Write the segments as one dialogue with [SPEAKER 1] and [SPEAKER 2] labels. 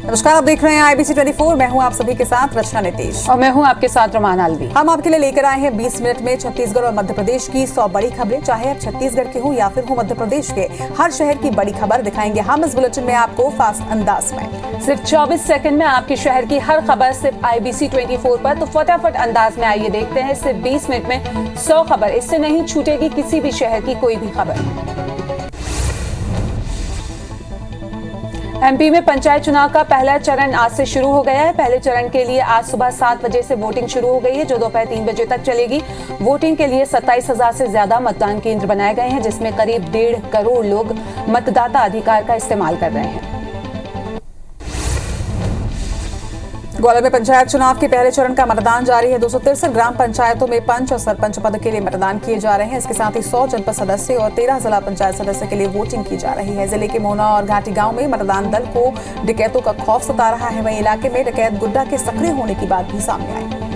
[SPEAKER 1] नमस्कार, आप देख रहे हैं IBC 24। मैं हूं आप सभी के साथ रचना नितेश
[SPEAKER 2] और मैं हूं आपके साथ रोमान अलवी।
[SPEAKER 1] हम आपके लिए लेकर आए हैं 20 मिनट में छत्तीसगढ़ और मध्य प्रदेश की 100 बड़ी खबरें। चाहे आप छत्तीसगढ़ के हो या फिर हो मध्य प्रदेश के, हर शहर की बड़ी खबर दिखाएंगे हम इस बुलेटिन में आपको फास्ट अंदाज में।
[SPEAKER 2] सिर्फ 24 सेकंड में आपके शहर की हर खबर सिर्फ IBC 24 पर। तो फटाफट अंदाज में आइए देखते हैं सिर्फ 20 मिनट में 100 खबर। इससे नहीं छूटेगी किसी भी शहर की कोई भी खबर। MP में पंचायत चुनाव का पहला चरण आज से शुरू हो गया है। पहले चरण के लिए आज सुबह 7 बजे से वोटिंग शुरू हो गई है, जो दोपहर 3 बजे तक चलेगी। वोटिंग के लिए 27,000 से ज्यादा मतदान केंद्र बनाए गए हैं, जिसमें करीब 1.5 करोड़ लोग मतदाता अधिकार का इस्तेमाल कर रहे हैं।
[SPEAKER 1] ग्वालियर में पंचायत चुनाव के पहले चरण का मतदान जारी है। 263 ग्राम पंचायतों में पंच और सरपंच पद के लिए मतदान किए जा रहे हैं। इसके साथ ही 100 जनपद सदस्य और 13 जिला पंचायत सदस्य के लिए वोटिंग की जा रही है। जिले के मोहना और घाटी गांव में मतदान दल को डकैतों का खौफ सता रहा है। वहीं इलाके में डकैत गुड्डा के सक्रिय होने की बात भी सामने आई।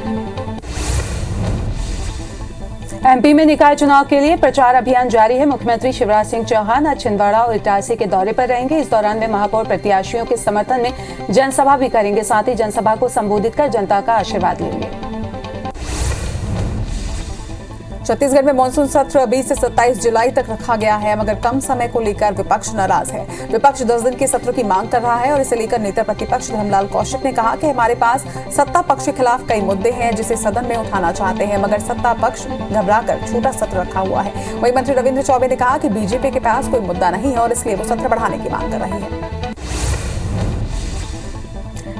[SPEAKER 2] MP में निकाय चुनाव के लिए प्रचार अभियान जारी है। मुख्यमंत्री शिवराज सिंह चौहान आज छिंदवाड़ा और इटारसी के दौरे पर रहेंगे। इस दौरान वे महापौर प्रत्याशियों के समर्थन में जनसभा भी करेंगे। साथ ही जनसभा को संबोधित कर जनता का आशीर्वाद लेंगे।
[SPEAKER 1] छत्तीसगढ़ में मानसून सत्र 20 से 27 जुलाई तक रखा गया है, मगर कम समय को लेकर विपक्ष नाराज है। विपक्ष 10 दिन के सत्र की मांग कर रहा है और इसे लेकर नेता प्रतिपक्ष धर्मलाल कौशिक ने कहा कि हमारे पास सत्ता पक्ष के खिलाफ कई मुद्दे हैं जिसे सदन में उठाना चाहते हैं, मगर सत्ता पक्ष घबराकर छोटा सत्र रखा हुआ है। वहीं मंत्री रविंद्र चौबे ने कहा कि बीजेपी के पास कोई मुद्दा नहीं है और इसलिए वो सत्र बढ़ाने की मांग कर रही है।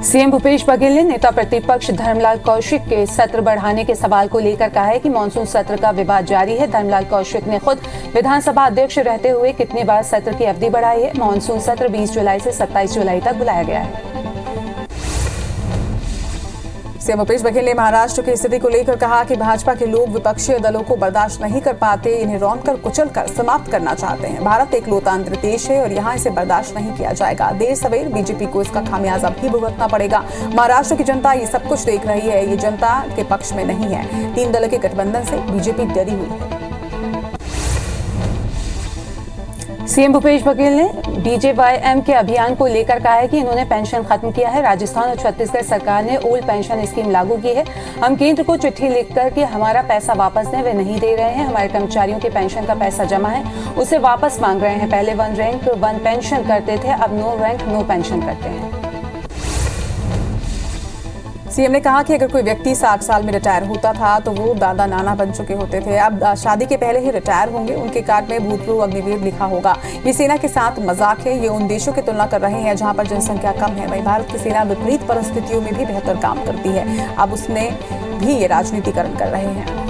[SPEAKER 2] CM भूपेश बघेल ने नेता प्रतिपक्ष धर्मलाल कौशिक के सत्र बढ़ाने के सवाल को लेकर कहा है कि मानसून सत्र का विवाद जारी है। धर्मलाल कौशिक ने खुद विधानसभा अध्यक्ष रहते हुए कितनी बार सत्र की अवधि बढ़ाई है। मानसून सत्र 20 जुलाई से 27 जुलाई तक बुलाया गया है।
[SPEAKER 1] CM भूपेश बघेल ने महाराष्ट्र की स्थिति को लेकर कहा कि भाजपा के लोग विपक्षी दलों को बर्दाश्त नहीं कर पाते, इन्हें रौंदकर कुचलकर समाप्त करना चाहते हैं। भारत एक लोकतांत्रिक देश है और यहाँ इसे बर्दाश्त नहीं किया जाएगा। देर सवेर बीजेपी को इसका खामियाजा भी भुगतना पड़ेगा। महाराष्ट्र की जनता ये सब कुछ देख रही है, ये जनता के पक्ष में नहीं है। 3 दलों के गठबंधन से बीजेपी डरी हुई है।
[SPEAKER 2] CM भूपेश बघेल ने DJYM के अभियान को लेकर कहा है कि इन्होंने पेंशन खत्म किया है। राजस्थान और छत्तीसगढ़ सरकार ने ओल्ड पेंशन स्कीम लागू की है। हम केंद्र को चिट्ठी लिखकर कि हमारा पैसा वापस दें, वे नहीं दे रहे हैं। हमारे कर्मचारियों के पेंशन का पैसा जमा है, उसे वापस मांग रहे हैं। पहले 1 रैंक 1 पेंशन करते थे, अब 9 रैंक 9 पेंशन करते हैं।
[SPEAKER 1] CM ने कहा कि अगर कोई व्यक्ति 60 साल में रिटायर होता था तो वो दादा नाना बन चुके होते थे। अब शादी के पहले ही रिटायर होंगे। उनके कार्ड में भूतपूर्व अग्निवीर लिखा होगा। ये सेना के साथ मजाक है। ये उन देशों की तुलना कर रहे हैं जहां पर जनसंख्या कम है। वहीं भारत की सेना विपरीत परिस्थितियों में भी बेहतर काम करती है। अब उसने भी ये राजनीतिकरण कर रहे हैं।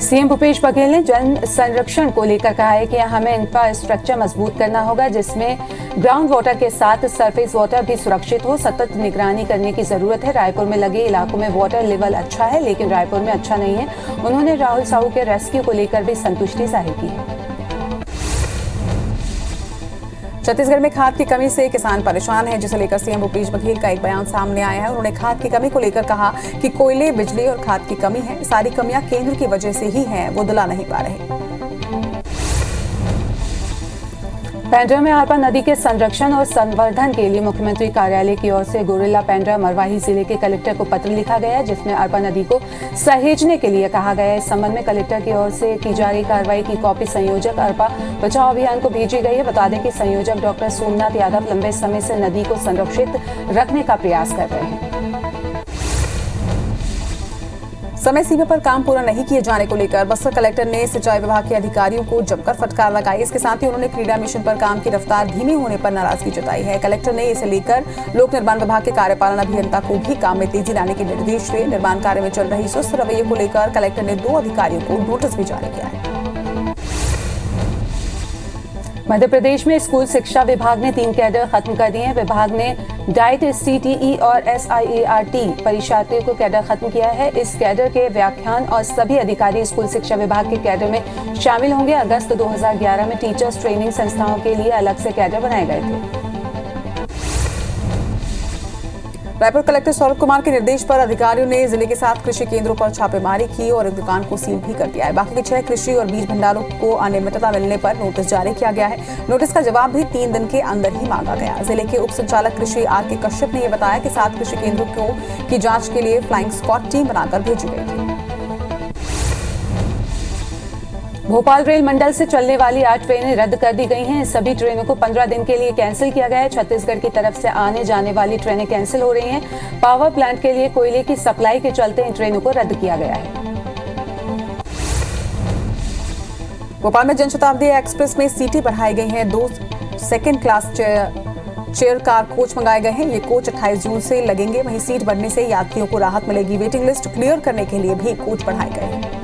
[SPEAKER 2] CM भूपेश बघेल ने जन संरक्षण को लेकर कहा है कि हमें इंफ्रास्ट्रक्चर मजबूत करना होगा, जिसमें ग्राउंड वाटर के साथ सरफेस वाटर भी सुरक्षित हो। सतत निगरानी करने की जरूरत है। रायपुर में लगे इलाकों में वाटर लेवल अच्छा है, लेकिन रायपुर में अच्छा नहीं है। उन्होंने राहुल साहू के रेस्क्यू को लेकर भी संतुष्टि जाहिर की है।
[SPEAKER 1] छत्तीसगढ़ में खाद की कमी से किसान परेशान हैं, जिसे लेकर CM भूपेश बघेल का एक बयान सामने आया है। उन्होंने खाद की कमी को लेकर कहा कि कोयले, बिजली और खाद की कमी है। सारी कमियां केंद्र की वजह से ही हैं, वो दिला नहीं पा रहे।
[SPEAKER 2] पेंड्रा में अरपा नदी के संरक्षण और संवर्धन के लिए मुख्यमंत्री कार्यालय की ओर से गोरिल्ला पेंड्रा मरवाही जिले के कलेक्टर को पत्र लिखा गया है, जिसमें अरपा नदी को सहेजने के लिए कहा गया है। इस संबंध में कलेक्टर की ओर से की जा रही कार्रवाई की कॉपी संयोजक अरपा बचाओ अभियान को भेजी गई है। बता दें कि संयोजक डॉक्टर सोमनाथ यादव लंबे समय से नदी को संरक्षित रखने का प्रयास कर रहे हैं।
[SPEAKER 1] समय सीमा पर काम पूरा नहीं किए जाने को लेकर बस्तर कलेक्टर ने सिंचाई विभाग के अधिकारियों को जमकर फटकार लगाई। इसके साथ ही उन्होंने क्रीडा मिशन पर काम की रफ्तार धीमी होने पर नाराजगी जताई है। कलेक्टर ने इसे लेकर लोक निर्माण विभाग के कार्यपालन अभियंता को भी काम में तेजी लाने के निर्देश दिए। निर्माण कार्य में चल रही सुस्त रवैये को लेकर कलेक्टर ने 2 अधिकारियों को नोटिस भी जारी किया है।
[SPEAKER 2] मध्य प्रदेश में स्कूल शिक्षा विभाग ने 3 कैडर खत्म कर दिए हैं। विभाग ने डाइट, CTE और SIART परीक्षार्थियों को कैडर खत्म किया है। इस कैडर के व्याख्यान और सभी अधिकारी स्कूल शिक्षा विभाग के कैडर में शामिल होंगे। अगस्त 2011 में टीचर्स ट्रेनिंग संस्थाओं के लिए अलग से कैडर बनाए गए थे।
[SPEAKER 1] रायपुर कलेक्टर सौरभ कुमार के निर्देश पर अधिकारियों ने जिले के 7 कृषि केंद्रों पर छापेमारी की और एक दुकान को सील भी कर दिया है। बाकी के 6 कृषि और बीज भंडारों को अनियमितता मिलने पर नोटिस जारी किया गया है। नोटिस का जवाब भी 3 दिन के अंदर ही मांगा गया। जिले के उप संचालक कृषि आर.के. कश्यप ने यह बताया कि 7 कृषि केंद्रों की जांच के लिए फ्लाइंग स्क्वाड टीम बनाकर भेजी गई थी।
[SPEAKER 2] भोपाल रेल मंडल से चलने वाली 8 ट्रेनें रद्द कर दी गई हैं। सभी ट्रेनों को 15 दिन के लिए कैंसिल किया गया है। छत्तीसगढ़ की तरफ से आने जाने वाली ट्रेनें कैंसिल हो रही हैं। पावर प्लांट के लिए कोयले की सप्लाई के चलते इन ट्रेनों को रद्द किया गया है।
[SPEAKER 1] भोपाल में जनशताब्दी एक्सप्रेस में सीटें बढ़ाई गई हैं। 2 second class chair car coach मंगाए गए हैं। ये कोच 28 जून से लगेंगे। वहीं सीट बढ़ने से यात्रियों को राहत मिलेगी। वेटिंग लिस्ट क्लियर करने के लिए भी कोच बढ़ाए गए हैं।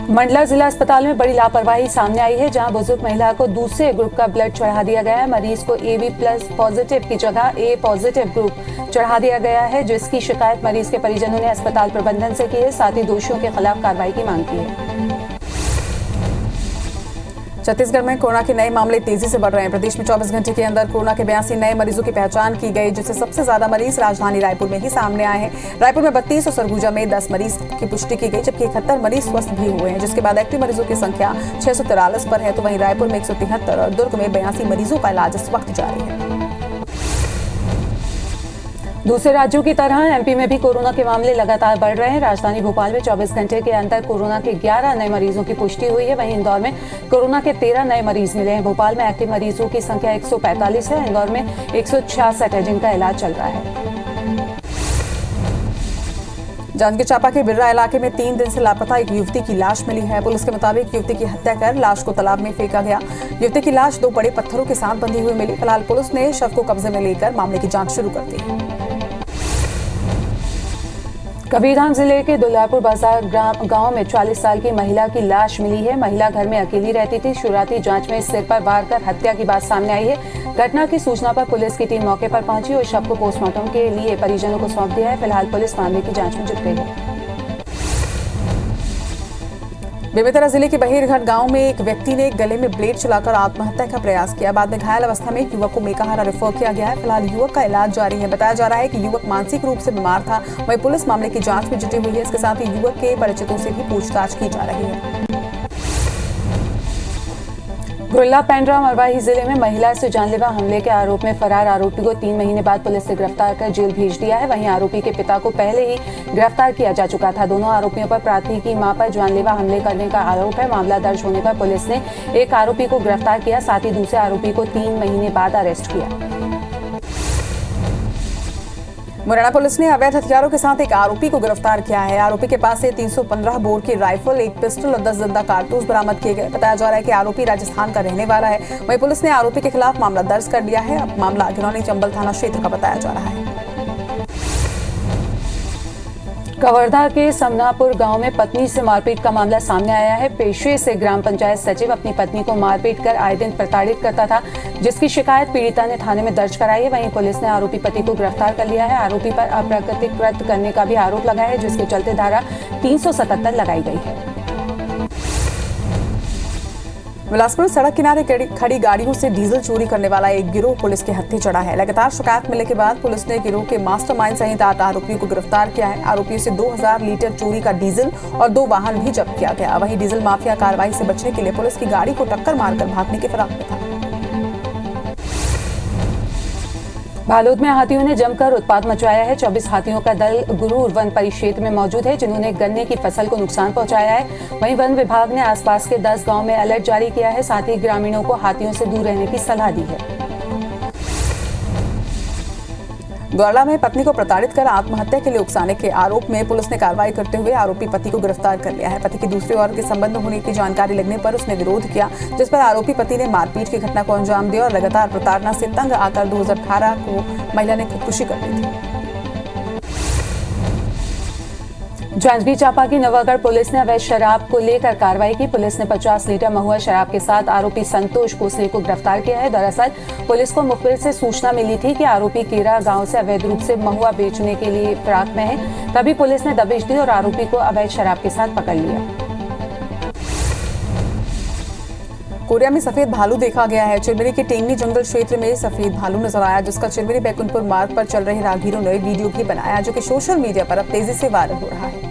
[SPEAKER 2] मंडला जिला अस्पताल में बड़ी लापरवाही सामने आई है, जहां बुजुर्ग महिला को दूसरे ग्रुप का ब्लड चढ़ा दिया गया है। मरीज को AB+ पॉजिटिव की जगह A पॉजिटिव ग्रुप चढ़ा दिया गया है, जिसकी शिकायत मरीज के परिजनों ने अस्पताल प्रबंधन से की है। साथ ही दोषियों के खिलाफ कार्रवाई की मांग की है।
[SPEAKER 1] छत्तीसगढ़ में कोरोना के नए मामले तेजी से बढ़ रहे हैं। प्रदेश में 24 घंटे के अंदर कोरोना के 82 नए मरीजों की पहचान की गई, जिससे सबसे ज्यादा मरीज राजधानी रायपुर में ही सामने आए हैं। रायपुर में 32 और सरगुजा में 10 मरीज की पुष्टि की गई, जबकि 71 मरीज स्वस्थ भी हुए हैं, जिसके बाद एक्टिव मरीजों की संख्या 643 पर है। तो वहीं रायपुर में 173 और दुर्ग में 82 मरीजों का इलाज इस वक्त जारी है।
[SPEAKER 2] दूसरे राज्यों की तरह एमपी में भी कोरोना के मामले लगातार बढ़ रहे हैं। राजधानी भोपाल में 24 घंटे के अंदर कोरोना के 11 नए मरीजों की पुष्टि हुई है। वहीं इंदौर में कोरोना के 13 नए मरीज मिले हैं। भोपाल में एक्टिव मरीजों की संख्या 145 है। इंदौर में 166 है, जिनका इलाज चल रहा है।
[SPEAKER 1] जांजगीर चांपा के बिर्रा इलाके में 3 दिन से लापता एक युवती की लाश मिली है। पुलिस के मुताबिक युवती की हत्या कर लाश को तालाब में फेंका गया। युवती की लाश 2 बड़े पत्थरों के साथ बंधी हुई मिली। फिलहाल पुलिस ने शव को कब्जे में लेकर मामले की जांच शुरू कर दी है।
[SPEAKER 2] कबीरधाम जिले के दुल्लापुर बाजार गांव में 40 साल की महिला की लाश मिली है। महिला घर में अकेली रहती थी। शुरुआती जांच में सिर पर वार कर हत्या की बात सामने आई है। घटना की सूचना पर पुलिस की टीम मौके पर पहुंची और शव को पोस्टमार्टम के लिए परिजनों को सौंप दिया है। फिलहाल पुलिस मामले की जांच में जुट गई है।
[SPEAKER 1] बेमेतरा जिले के बहेरघाट गांव में एक व्यक्ति ने गले में ब्लेड चलाकर आत्महत्या का प्रयास किया। बाद में घायल अवस्था में एक युवक को मेकाहारा रेफर किया गया है। फिलहाल युवक का इलाज जारी है। बताया जा रहा है कि युवक मानसिक रूप से बीमार था। वहीं पुलिस मामले की जांच में जुटी हुई है। इसके साथ ही युवक के परिचितों से भी पूछताछ की जा रही है।
[SPEAKER 2] गुरला पेंड्रा मरवाही जिले में महिला से जानलेवा हमले के आरोप में फरार आरोपी को 3 महीने बाद पुलिस ने गिरफ्तार कर जेल भेज दिया है। वहीं आरोपी के पिता को पहले ही गिरफ्तार किया जा चुका था। दोनों आरोपियों पर प्राथमिकी की मां पर जानलेवा हमले करने का आरोप है। मामला दर्ज होने पर पुलिस ने एक आरोपी को गिरफ्तार किया, साथ ही दूसरे आरोपी को 3 महीने बाद अरेस्ट किया।
[SPEAKER 1] मुरैना पुलिस ने अवैध हथियारों के साथ एक आरोपी को गिरफ्तार किया है। आरोपी के पास से 315 बोर की राइफल, एक पिस्टल और 10 जिंदा कारतूस बरामद किए गए। बताया जा रहा है कि आरोपी राजस्थान का रहने वाला है। वहीं पुलिस ने आरोपी के खिलाफ मामला दर्ज कर लिया है। अब मामला गिरौनी चंबल थाना क्षेत्र का बताया जा रहा है।
[SPEAKER 2] कवर्धा के समनापुर गांव में पत्नी से मारपीट का मामला सामने आया है। पेशे से ग्राम पंचायत सचिव अपनी पत्नी को मारपीट कर आए दिन प्रताड़ित करता था, जिसकी शिकायत पीड़िता ने थाने में दर्ज कराई है। वहीं पुलिस ने आरोपी पति को गिरफ्तार कर लिया है। आरोपी पर अप्राकृतिक करने का भी आरोप लगाया है, जिसके चलते धारा 377 लगाई गई है।
[SPEAKER 1] बिलासपुर सड़क किनारे खड़ी गाड़ियों से डीजल चोरी करने वाला एक गिरोह पुलिस के हत्थे चढ़ा है। लगातार शिकायत मिलने के बाद पुलिस ने गिरोह के मास्टरमाइंड सहित 8 आरोपियों को गिरफ्तार किया है। आरोपियों से 2000 लीटर चोरी का डीजल और 2 वाहन भी जब्त किया गया। वहीं डीजल माफिया कार्रवाई से बचने के लिए पुलिस की गाड़ी को टक्कर मारकर भागने के फिराक में था।
[SPEAKER 2] बालोद में हाथियों ने जमकर उत्पात मचाया है। 24 हाथियों का दल गुरूर वन परिक्षेत्र में मौजूद है, जिन्होंने गन्ने की फसल को नुकसान पहुंचाया है। वहीं वन विभाग ने आसपास के 10 गांव में अलर्ट जारी किया है। साथ ही ग्रामीणों को हाथियों से दूर रहने की सलाह दी है।
[SPEAKER 1] ग्वाला में पत्नी को प्रताड़ित कर आत्महत्या के लिए उकसाने के आरोप में पुलिस ने कार्रवाई करते हुए आरोपी पति को गिरफ्तार कर लिया है। पति की दूसरी औरत के संबंध होने की जानकारी लगने पर उसने विरोध किया, जिस पर आरोपी पति ने मारपीट की घटना को अंजाम दिया और लगातार प्रताड़ना से तंग आकर 2018 को महिला ने खुदकुशी कर ली थी।
[SPEAKER 2] जांजगीर चांपा की नवागढ़ पुलिस ने अवैध शराब को लेकर कार्रवाई की। पुलिस ने 50 लीटर महुआ शराब के साथ आरोपी संतोष कोसले को गिरफ्तार किया है। दरअसल पुलिस को मुखबिर से सूचना मिली थी कि आरोपी केरा गांव से अवैध रूप से महुआ बेचने के लिए फिराक में है। तभी पुलिस ने दबिश दी और आरोपी को अवैध शराब के साथ पकड़ लिया।
[SPEAKER 1] कोरिया में सफेद भालू देखा गया है। चिरमिरी के टेंगनी जंगल क्षेत्र में सफेद भालू नजर आया, जिसका चिरमिरी बैकुंठपुर मार्ग पर चल रहे राहगीरों ने वीडियो भी बनाया, जो कि सोशल मीडिया पर अब तेजी से वायरल हो रहा है।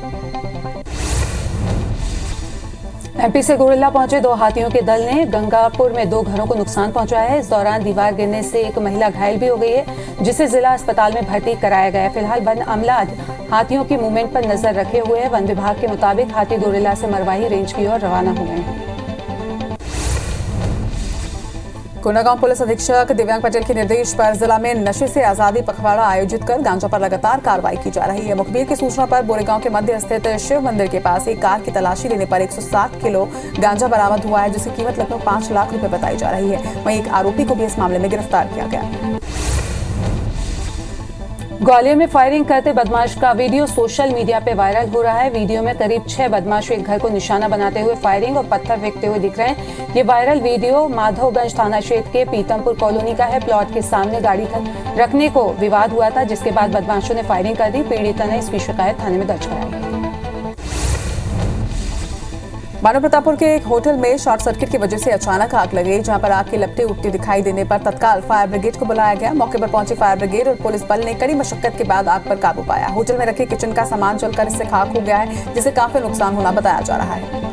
[SPEAKER 2] एमपी से गोरिल्ला पहुंचे 2 हाथियों के दल ने गंगापुर में 2 घरों को नुकसान पहुंचाया है। इस दौरान दीवार गिरने से एक महिला घायल भी हो गई है, जिसे जिला अस्पताल में भर्ती कराया गया है। फिलहाल वन अमला हाथियों की मूवमेंट पर नजर रखे हुए है। वन विभाग के मुताबिक हाथी गोरिल्ला से मरवाही रेंज की ओर रवाना हो गए हैं।
[SPEAKER 1] कोंडागांव पुलिस अधीक्षक दिव्यांग पटेल के निर्देश पर जिला में नशे से आजादी पखवाड़ा आयोजित कर गांजा पर लगातार कार्रवाई की जा रही है। मुखबिर की सूचना पर बोरेगांव के मध्य स्थित शिव मंदिर के पास एक कार की तलाशी लेने पर 107 किलो गांजा बरामद हुआ है, जिसकी कीमत लगभग 5 लाख रुपए बताई जा रही है। वहीं एक आरोपी को भी इस मामले में गिरफ्तार किया गया।
[SPEAKER 2] ग्वालियर में फायरिंग करते बदमाश का वीडियो सोशल मीडिया पे वायरल हो रहा है। वीडियो में करीब 6 बदमाश एक घर को निशाना बनाते हुए फायरिंग और पत्थर फेंकते हुए दिख रहे हैं। ये वायरल वीडियो माधवगंज थाना क्षेत्र के पीतमपुर कॉलोनी का है। प्लॉट के सामने गाड़ी रखने को विवाद हुआ था, जिसके बाद बदमाशों ने फायरिंग कर दी। पीड़िता ने इसकी शिकायत थाने में दर्ज कराई है।
[SPEAKER 1] मानव प्रतापपुर के एक होटल में शॉर्ट सर्किट की वजह से अचानक आग लग गई, जहां पर आग की लपटें उठती दिखाई देने पर तत्काल फायर ब्रिगेड को बुलाया गया। मौके पर पहुंची फायर ब्रिगेड और पुलिस बल ने कड़ी मशक्कत के बाद आग पर काबू पाया। होटल में रखे किचन का सामान जलकर इससे खाक हो गया है, जिससे काफी नुकसान होना बताया जा रहा है।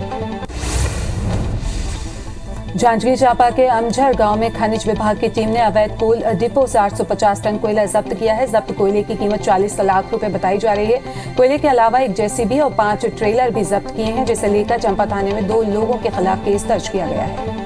[SPEAKER 2] जांजगीर चांपा के अमझर गांव में खनिज विभाग की टीम ने अवैध कोल डिपो से 850 टन कोयला जब्त किया है। जब्त कोयले की कीमत 40 लाख रुपए बताई जा रही है। कोयले के अलावा एक जेसीबी और 5 ट्रेलर भी जब्त किए हैं, जिसे लेकर चंपा थाने में 2 लोगों के खिलाफ केस दर्ज किया गया है।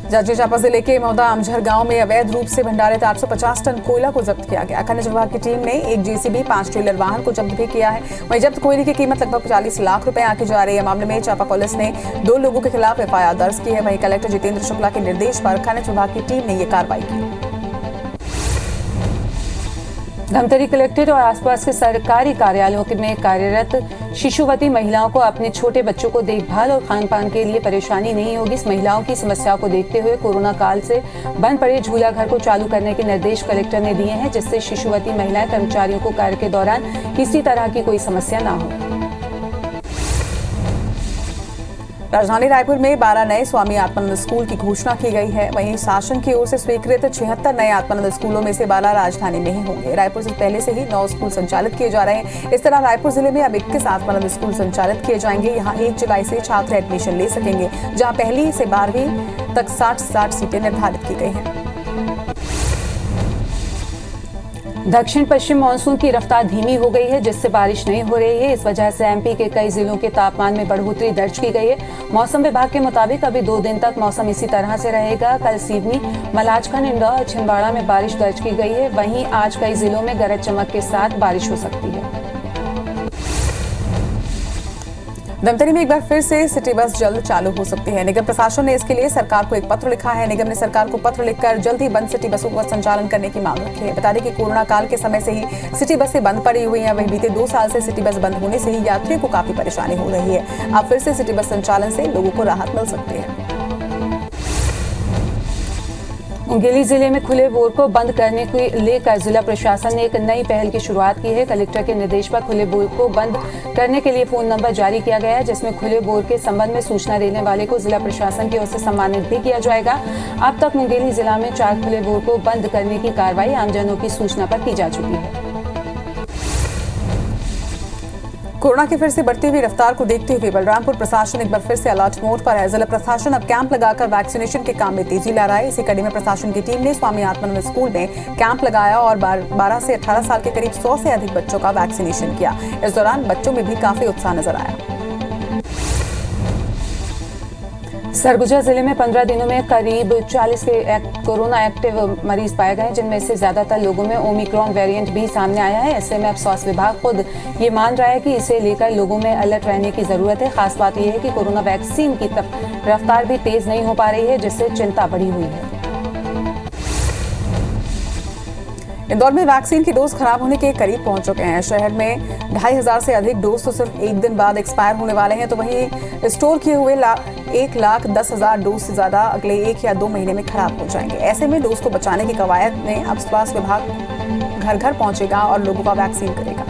[SPEAKER 1] जांजगीर चांपा जिले के मौदा अमझर गांव में अवैध रूप से भंडारित 850 टन कोयला को जब्त किया गया। खनिज विभाग की टीम ने एक जेसीबी 5 ट्रेलर वाहन को जब्त भी किया है। वहीं जब्त कोयले की कीमत लगभग 40 लाख रुपए आंकी जा रही है। मामले में चांपा पुलिस ने 2 लोगों के खिलाफ एफआईआर दर्ज की है। वहीं कलेक्टर जितेंद्र शुक्ला के निर्देश पर खनिज विभाग की टीम ने ये कार्रवाई की।
[SPEAKER 2] धमतरी कलेक्ट्रेट और आसपास के सरकारी कार्यालयों में कार्यरत शिशुवती महिलाओं को अपने छोटे बच्चों को देखभाल और खान पान के लिए परेशानी नहीं होगी। इस महिलाओं की समस्याओं को देखते हुए कोरोना काल से बंद पड़े झूला घर को चालू करने के निर्देश कलेक्टर ने दिए हैं, जिससे शिशुवती महिलाएं कर्मचारियों को कार्य के दौरान किसी तरह की कोई समस्या न हो।
[SPEAKER 1] राजधानी रायपुर में 12 नए स्वामी आत्मानंद स्कूल की घोषणा की गई है। वहीं शासन की ओर से स्वीकृत 76 नए आत्मानंद स्कूलों में से 12 राजधानी में ही होंगे। रायपुर से पहले से ही 9 स्कूल संचालित किए जा रहे हैं। इस तरह रायपुर जिले में अब 21 आत्मानंद स्कूल संचालित किए जाएंगे। यहाँ 1 जुलाई से छात्र एडमिशन ले सकेंगे, जहाँ पहली से 12वीं तक 60 सीटें निर्धारित की गई हैं।
[SPEAKER 2] दक्षिण पश्चिम मानसून की रफ्तार धीमी हो गई है, जिससे बारिश नहीं हो रही है। इस वजह से एमपी के कई जिलों के तापमान में बढ़ोतरी दर्ज की गई है। मौसम विभाग के मुताबिक अभी 2 दिन तक मौसम इसी तरह से रहेगा। कल सिवनी, मलाजखंड, इंदौर और छिंदवाड़ा में बारिश दर्ज की गई है। वहीं आज कई जिलों में गरज चमक के साथ बारिश हो सकती है।
[SPEAKER 1] धमतरी में एक बार फिर से सिटी बस जल्द चालू हो सकती है। निगम प्रशासन ने इसके लिए सरकार को एक पत्र लिखा है। निगम ने सरकार को पत्र लिखकर जल्द ही बंद सिटी बसों का संचालन करने की मांग रखी है। बता दें कि कोरोना काल के समय से ही सिटी बसें बंद पड़ी हुई हैं। वहीं बीते 2 साल से सिटी बस बंद होने से ही यात्रियों को काफी परेशानी हो रही है। अब फिर से सिटी बस संचालन से लोगों को राहत मिल सकती है।
[SPEAKER 2] मुंगेली जिले में खुले बोर को बंद करने को लेकर जिला प्रशासन ने एक नई पहल की शुरुआत की है। कलेक्टर के निर्देश पर खुले बोर को बंद करने के लिए फोन नंबर जारी किया गया है, जिसमें खुले बोर के संबंध में सूचना देने वाले को जिला प्रशासन की ओर से सम्मानित भी किया जाएगा। अब तक मुंगेली जिला में 4 खुले बोर को बंद करने की कार्रवाई आमजनों की सूचना पर की जा चुकी है।
[SPEAKER 1] कोरोना की फिर से बढ़ती हुई रफ्तार को देखते हुए बलरामपुर प्रशासन एक बार फिर से अलर्ट मोड पर है। जिला प्रशासन अब कैंप लगाकर वैक्सीनेशन के काम में तेजी ला रहा है। इसी कड़ी में प्रशासन की टीम ने स्वामी आत्मानंद स्कूल में कैंप लगाया और 12 से 18 साल के करीब 100 से अधिक बच्चों का वैक्सीनेशन किया। इस दौरान बच्चों में भी काफी उत्साह नजर आया।
[SPEAKER 2] सरगुजा जिले में 15 दिनों में करीब 40 के कोरोना एक्टिव मरीज पाए गए, जिनमें से ज्यादातर लोगों में ओमिक्रॉन वेरिएंट भी सामने आया है। ऐसे में अब स्वास्थ्य विभाग खुद ये मान रहा है कि इसे लेकर लोगों में अलर्ट रहने की जरूरत है। खास बात यह है कि कोरोना वैक्सीन की रफ्तार भी तेज नहीं हो पा रही है, जिससे चिंता बढ़ी हुई है।
[SPEAKER 1] इंदौर में वैक्सीन की डोज खराब होने के करीब पहुंच चुके हैं। शहर में 2500 से अधिक डोज तो सिर्फ एक दिन बाद एक्सपायर होने वाले हैं, तो वहीं स्टोर किए हुए 1,10,000 डोज से ज्यादा अगले 1 या 2 महीने में खराब हो जाएंगे। ऐसे में डोज को बचाने की कवायद में अब स्वास्थ्य विभाग घर घर पहुंचेगा और लोगों का वैक्सीन करेगा।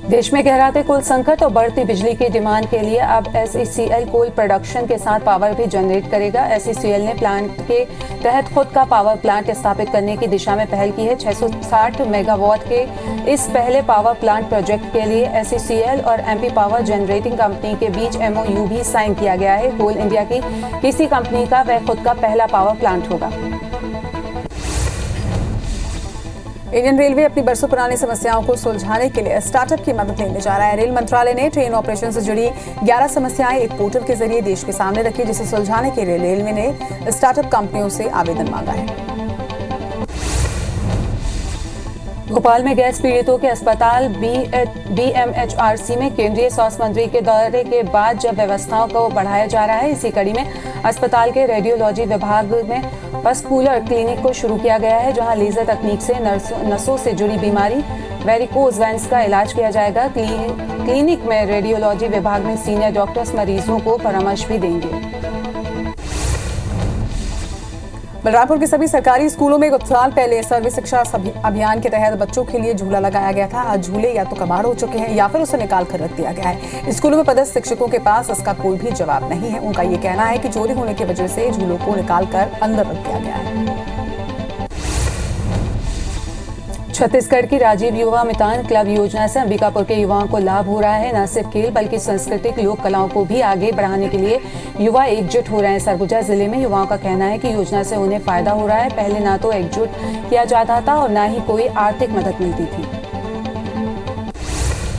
[SPEAKER 2] देश में गहराते कोल संकट और बढ़ती बिजली की डिमांड के लिए अब SECL कोल प्रोडक्शन के साथ पावर भी जनरेट करेगा। SECL ने प्लांट के तहत खुद का पावर प्लांट स्थापित करने की दिशा में पहल की है। 660 मेगावाट के इस पहले पावर प्लांट प्रोजेक्ट के लिए SECL और MP पावर जनरेटिंग कंपनी के बीच MOU भी साइन किया गया है। कोल इंडिया की किसी कंपनी का वह खुद का पहला पावर प्लांट होगा।
[SPEAKER 1] इंडियन रेलवे अपनी बरसों पुरानी समस्याओं को सुलझाने के लिए स्टार्टअप की मदद लेने जा रहा है। रेल मंत्रालय ने ट्रेन ऑपरेशन से जुड़ी 11 समस्याएं एक पोर्टल के जरिए देश के सामने रखी, जिसे सुलझाने के लिए रेलवे ने स्टार्टअप कंपनियों से आवेदन मांगा है।
[SPEAKER 2] भोपाल में गैस पीड़ितों के अस्पताल BMHRC में केंद्रीय स्वास्थ्य मंत्री के दौरे के बाद जब व्यवस्थाओं को बढ़ाया जा रहा है, इसी कड़ी में अस्पताल के रेडियोलॉजी विभाग में वस्कुलर क्लिनिक को शुरू किया गया है, जहां लेजर तकनीक से नसों से जुड़ी बीमारी वेरिकोज वेन्स का इलाज किया जाएगा। क्लिनिक में रेडियोलॉजी विभाग में सीनियर डॉक्टर्स मरीजों को परामर्श भी देंगे।
[SPEAKER 1] बलरामपुर के सभी सरकारी स्कूलों में कुछ साल पहले सर्व शिक्षा अभियान के तहत बच्चों के लिए झूला लगाया गया था। आज झूले या तो कबाड़ हो चुके हैं या फिर उसे निकाल कर रख दिया गया है। स्कूलों में पदस्थ शिक्षकों के पास इसका कोई भी जवाब नहीं है। उनका ये कहना है कि चोरी होने की वजह से झूलों को निकाल कर अंदर रख दिया गया है।
[SPEAKER 2] छत्तीसगढ़ की राजीव युवा मितान क्लब योजना से अंबिकापुर के युवाओं को लाभ हो रहा है। न सिर्फ खेल बल्कि सांस्कृतिक लोक कलाओं को भी आगे बढ़ाने के लिए युवा एकजुट हो रहे हैं। सरगुजा जिले में युवाओं का कहना है कि योजना से उन्हें फायदा हो रहा है। पहले ना तो एकजुट किया जाता था और ना ही कोई आर्थिक मदद मिलती थी।